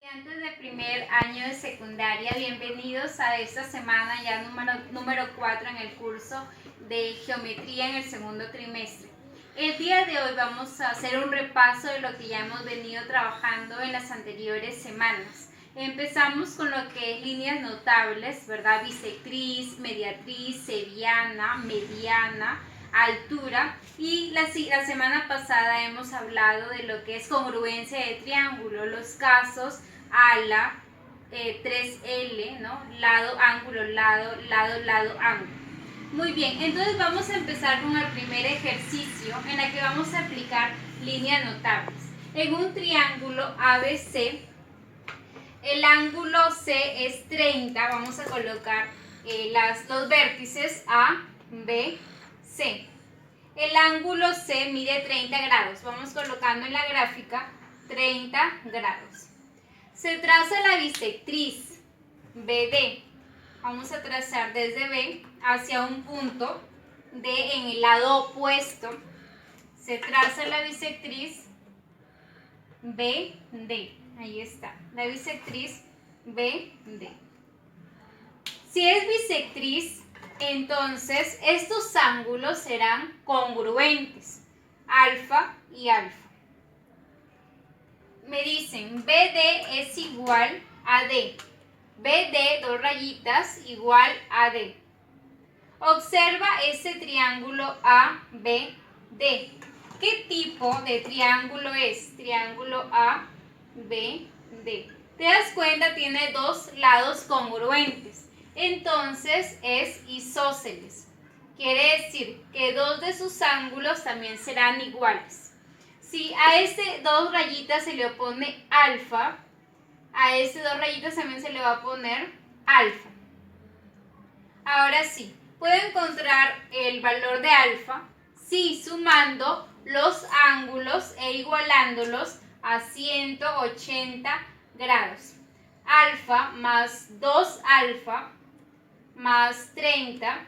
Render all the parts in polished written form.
Estudiantes de primer año de secundaria, bienvenidos a esta semana ya número 4 en el curso de geometría en el segundo trimestre. El día de hoy vamos a hacer un repaso de lo que ya hemos venido trabajando en las anteriores semanas. Empezamos con lo que es líneas notables, ¿verdad? Bisectriz, mediatriz, seriana, mediana, altura, y la semana pasada hemos hablado de lo que es congruencia de triángulo, los casos ala, 3L, ¿no? Lado, ángulo, lado, lado, lado, ángulo. Muy bien, entonces vamos a empezar con el primer ejercicio en el que vamos a aplicar líneas notables. En un triángulo ABC, el ángulo C es 30, vamos a colocar los vértices A, B, C. El ángulo C mide 30 grados, vamos colocando en la gráfica 30 grados. Se traza la bisectriz BD, vamos a trazar desde B hacia un punto D en el lado opuesto. Se traza la bisectriz BD, ahí está, la bisectriz BD. Si es bisectriz, entonces estos ángulos serán congruentes, alfa y alfa. Me dicen BD es igual a D. BD, dos rayitas, igual a D. Observa este triángulo ABD. ¿Qué tipo de triángulo es? Triángulo ABD. ¿Te das cuenta? Tiene dos lados congruentes. Entonces es isósceles. Quiere decir que dos de sus ángulos también serán iguales. Si a este dos rayitas se le opone alfa, a este dos rayitas también se le va a poner alfa. Ahora sí, puedo encontrar el valor de alfa si sumando los ángulos e igualándolos a 180 grados. Alfa más 2 alfa más 30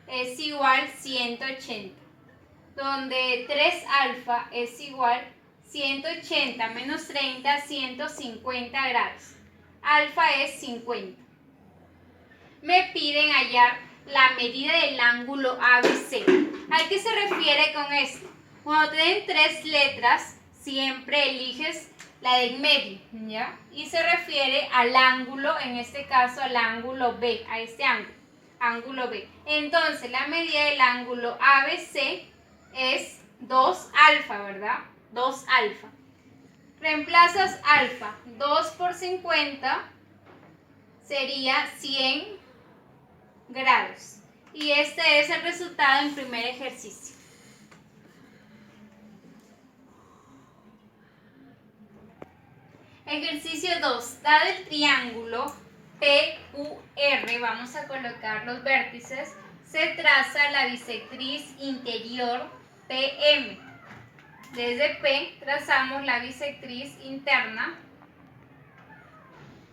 es igual a 180. Donde 3 alfa es igual a 180 menos 30, 150 grados. Alfa es 50. Me piden hallar la medida del ángulo ABC. ¿A qué se refiere con esto? Cuando te den 3 letras, siempre eliges la de en medio, ¿ya? Y se refiere al ángulo, en este caso al ángulo B, a este ángulo B. Entonces, la medida del ángulo ABC es 2 alfa, ¿verdad? 2 alfa. Reemplazas alfa, 2 por 50 sería 100 grados. Y este es el resultado en primer ejercicio. Ejercicio 2. Dado el triángulo PQR, vamos a colocar los vértices, se traza la bisectriz interior PM. Desde P trazamos la bisectriz interna.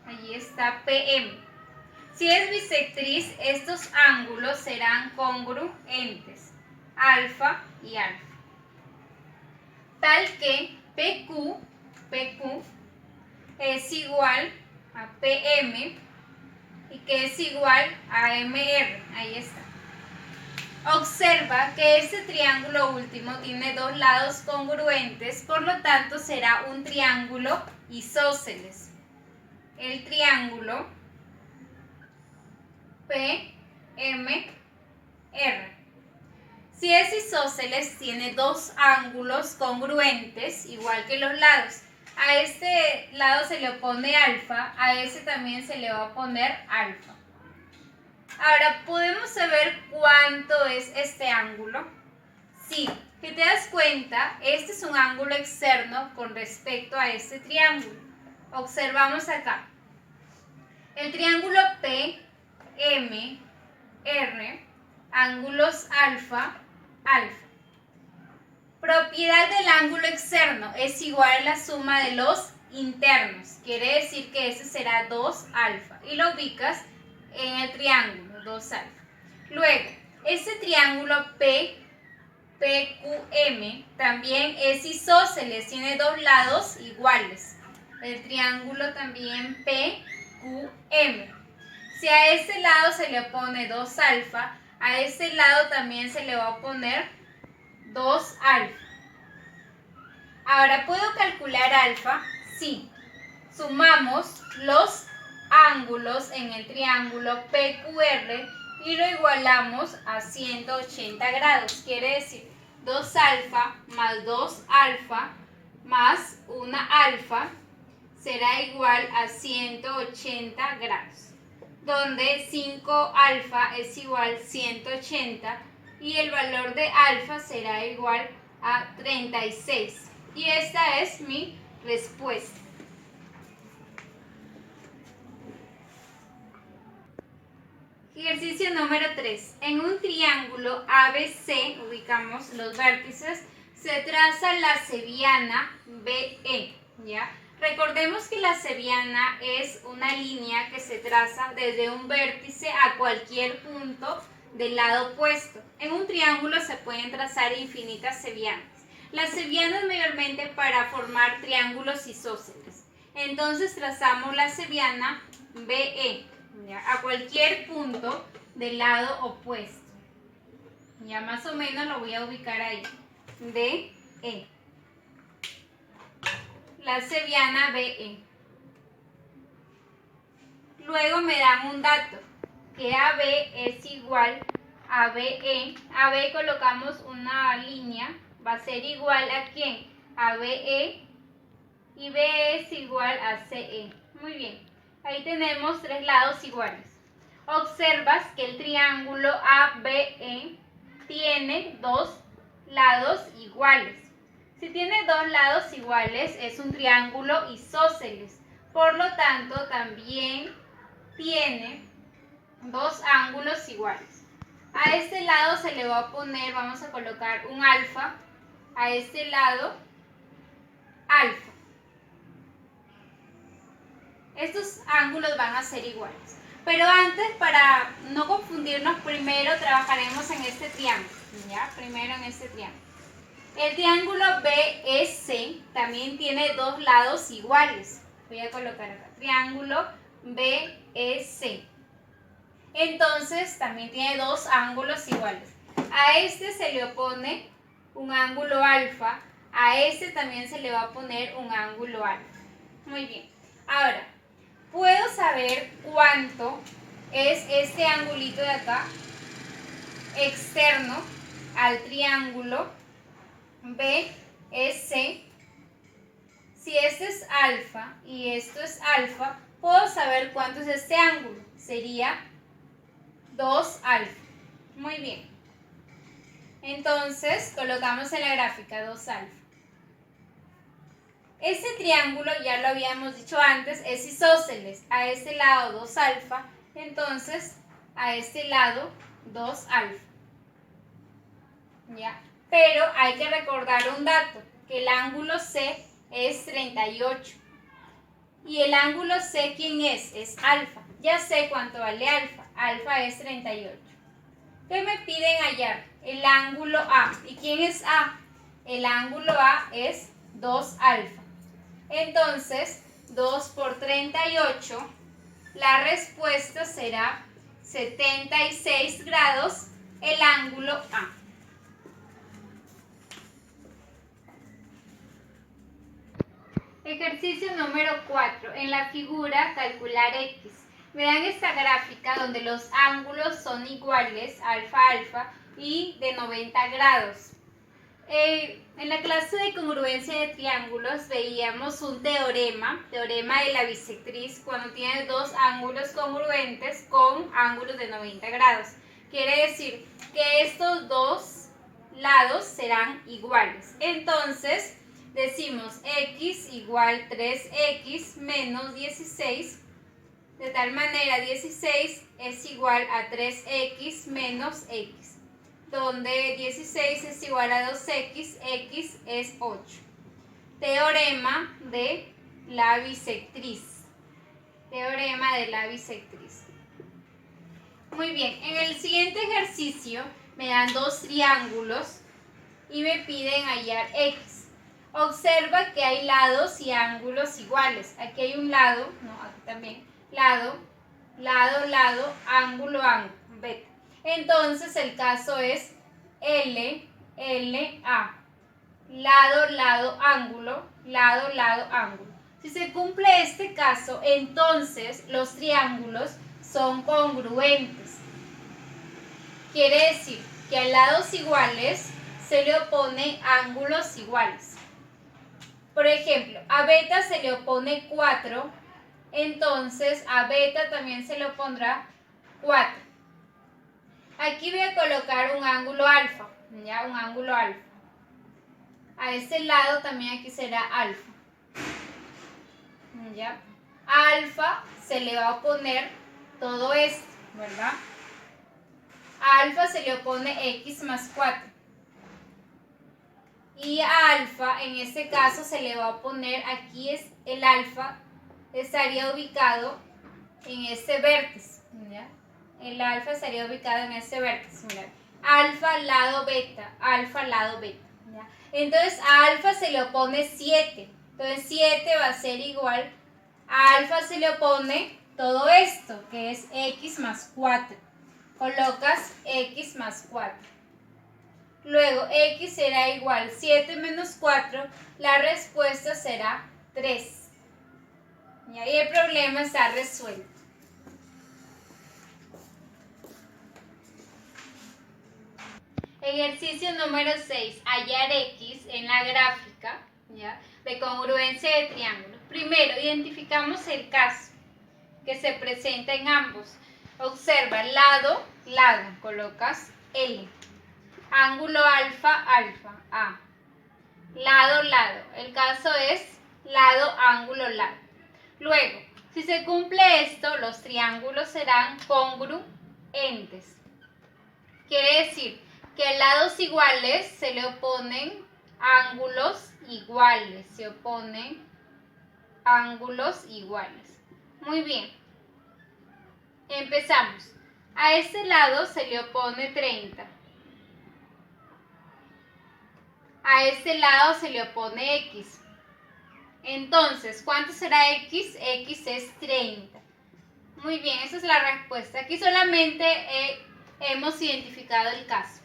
Allí está PM. Si es bisectriz, estos ángulos serán congruentes, alfa y alfa. Tal que PQ es igual a PM y que es igual a MR. Ahí está. Observa que este triángulo último tiene dos lados congruentes, por lo tanto será un triángulo isósceles. El triángulo PMR. Si es isósceles, tiene dos ángulos congruentes, igual que los lados. A este lado se le opone alfa, a ese también se le va a poner alfa. Ahora, ¿podemos saber cuánto es este ángulo? Sí, que te das cuenta, este es un ángulo externo con respecto a este triángulo. Observamos acá. El triángulo PMR, ángulos alfa, alfa. Propiedad del ángulo externo es igual a la suma de los internos. Quiere decir que ese será 2 alfa. Y lo ubicas en el triángulo, 2 alfa. Luego, este triángulo PQM también es isósceles, tiene dos lados iguales. del triángulo también PQM. Si a este lado se le opone 2 alfa, a este lado también se le va a oponer 2 alfa. Ahora, ¿puedo calcular alfa? Sí. Sumamos los ángulos en el triángulo PQR y lo igualamos a 180 grados. Quiere decir 2 alfa más 2 alfa más 1 alfa será igual a 180 grados, donde 5 alfa es igual a 180 y el valor de alfa será igual a 36. Y esta es mi respuesta. Ejercicio número 3. En un triángulo ABC, ubicamos los vértices, se traza la cebiana BE, ¿ya? Recordemos que la cebiana es una línea que se traza desde un vértice a cualquier punto del lado opuesto. En un triángulo se pueden trazar infinitas cebianas. Las cebianas mayormente para formar triángulos isósceles. Entonces trazamos la cebiana BE, ¿ya? A cualquier punto del lado opuesto. Ya más o menos lo voy a ubicar ahí. DE. La cebiana BE. Luego me dan un dato, que AB es igual a BE. AB colocamos una línea, va a ser igual a ¿quién? A BE, y BE es igual a CE. Muy bien, ahí tenemos 3 lados iguales. Observas que el triángulo ABE tiene 2 lados iguales. Si tiene 2 lados iguales, es un triángulo isósceles. Por lo tanto, también tiene 2 ángulos iguales. A este lado se le va a poner, vamos a colocar un alfa. A este lado, alfa. Estos ángulos van a ser iguales. Pero antes, para no confundirnos, primero trabajaremos en este triángulo. ¿Ya? Primero en este triángulo. El triángulo BEC también tiene 2 lados iguales. Voy a colocar acá. Triángulo BEC. Entonces, también tiene 2 ángulos iguales. A este se le opone un ángulo alfa. A este también se le va a poner un ángulo alfa. Muy bien. Ahora, puedo saber cuánto es este angulito de acá, externo al triángulo BEC. Si este es alfa y esto es alfa, puedo saber cuánto es este ángulo. Sería 2 alfa. Muy bien. Entonces, colocamos en la gráfica 2 alfa. Este triángulo, ya lo habíamos dicho antes, es isósceles. A este lado 2 alfa, entonces a este lado 2 alfa. ¿Ya? Pero hay que recordar un dato, que el ángulo C es 38. ¿Y el ángulo C quién es? Es alfa. Ya sé cuánto vale alfa. Alfa es 38. ¿Qué me piden hallar? El ángulo A. ¿Y quién es A? El ángulo A es 2 alfa. Entonces, 2 por 38, la respuesta será 76 grados el ángulo A. Ejercicio número 4. En la figura, calcular X. Me dan esta gráfica donde los ángulos son iguales, alfa, alfa, y de 90 grados. En la clase de congruencia de triángulos veíamos un teorema de la bisectriz, cuando tienes 2 ángulos congruentes con ángulos de 90 grados. Quiere decir que estos 2 lados serán iguales. Entonces, decimos x igual 3x menos 16, de tal manera 16 es igual a 3x menos x. Donde 16 es igual a 2x, x es 8. Teorema de la bisectriz. Teorema de la bisectriz. Muy bien, en el siguiente ejercicio me dan 2 triángulos y me piden hallar x. Observa que hay lados y ángulos iguales. Aquí hay un lado, no, aquí también, lado, lado, lado, ángulo, ángulo, beta. Entonces el caso es L, L, A. Lado, lado, ángulo, lado, lado, ángulo. Si se cumple este caso, entonces los triángulos son congruentes. Quiere decir que a lados iguales se le opone ángulos iguales. Por ejemplo, a beta se le opone 4, entonces a beta también se le opondrá 4. Aquí voy a colocar un ángulo alfa, ¿ya? Un ángulo alfa. A este lado también aquí será alfa, ¿ya? A alfa se le va a oponer todo esto, ¿verdad? A alfa se le opone x más 4. Y a alfa, en este caso, se le va a poner, aquí es el alfa, estaría ubicado en este vértice, ¿ya? El alfa estaría ubicado en este vértice, mira. Alfa, lado, beta, alfa, lado, beta, ¿ya? Entonces, a alfa se le opone 7, entonces 7 va a ser igual, a alfa se le opone todo esto, que es x más 4. Colocas x más 4. Luego x será igual 7 menos 4, la respuesta será 3. Y ahí el problema está resuelto. Ejercicio número 6. Hallar x en la gráfica, ¿ya?, de congruencia de triángulos. Primero, identificamos el caso que se presenta en ambos. Observa, lado, lado, colocas L. Ángulo alfa, alfa, A. Lado, lado. El caso es lado, ángulo, lado. Luego, si se cumple esto, los triángulos serán congruentes. Quiere decir que a lados iguales se le oponen ángulos iguales. Se oponen ángulos iguales. Muy bien. Empezamos. A este lado se le opone 30. A este lado se le opone x. Entonces, ¿cuánto será x? X es 30. Muy bien, esa es la respuesta. Aquí solamente hemos identificado el caso.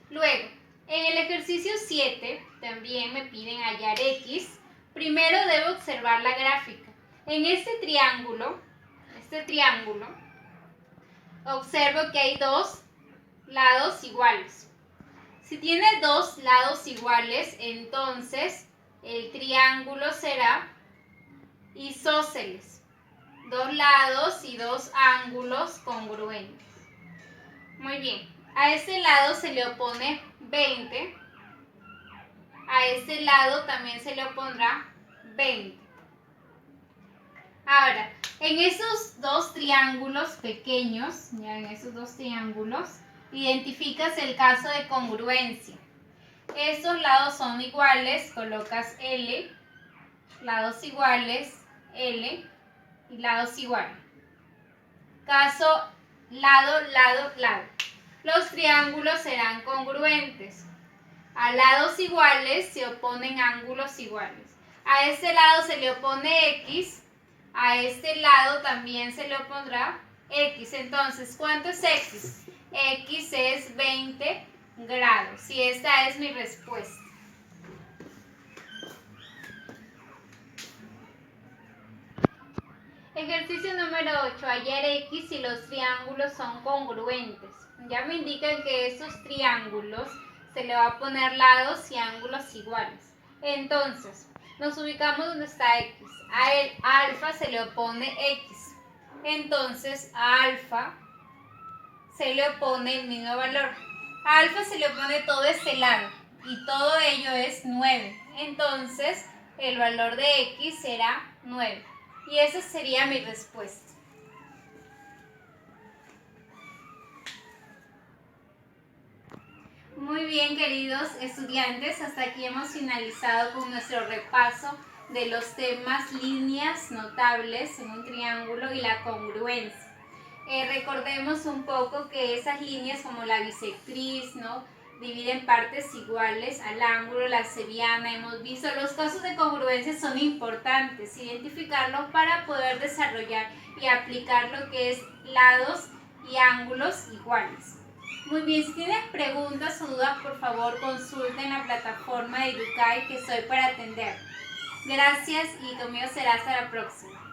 Luego, en el ejercicio 7 también me piden hallar x. Primero debo observar la gráfica. En este triángulo, observo que hay dos lados iguales. Si tiene dos lados iguales, entonces el triángulo será isósceles. Dos lados y dos ángulos congruentes. Muy bien. A este lado se le opone 20. A este lado también se le opondrá 20. Ahora, en esos dos triángulos pequeños, ya en esos dos triángulos, identificas el caso de congruencia. Estos lados son iguales, colocas L, lados iguales, L y lados iguales. Caso lado, lado, lado. Los triángulos serán congruentes. A lados iguales se oponen ángulos iguales. A este lado se le opone x, a este lado también se le opondrá x. Entonces, ¿cuánto es x? X es 20 grados. Y esta es mi respuesta. Ejercicio número 8. Hallar x si los triángulos son congruentes. Ya me indican que esos triángulos se le va a poner lados y ángulos iguales. Entonces, nos ubicamos donde está x. A alfa se le opone x. Entonces, a alfa se le opone el mismo valor. A alfa se le opone todo este lado y todo ello es 9. Entonces, el valor de x será 9. Y esa sería mi respuesta. Muy bien, queridos estudiantes, hasta aquí hemos finalizado con nuestro repaso de los temas líneas notables en un triángulo y la congruencia. Recordemos un poco que esas líneas como la bisectriz, ¿no?, divide en partes iguales al ángulo, la seriana, hemos visto. Los casos de congruencia son importantes, identificarlos para poder desarrollar y aplicar lo que es lados y ángulos iguales. Muy bien, si tienes preguntas o dudas, por favor consulten la plataforma de Educay, que estoy para atender. Gracias y conmigo será hasta la próxima.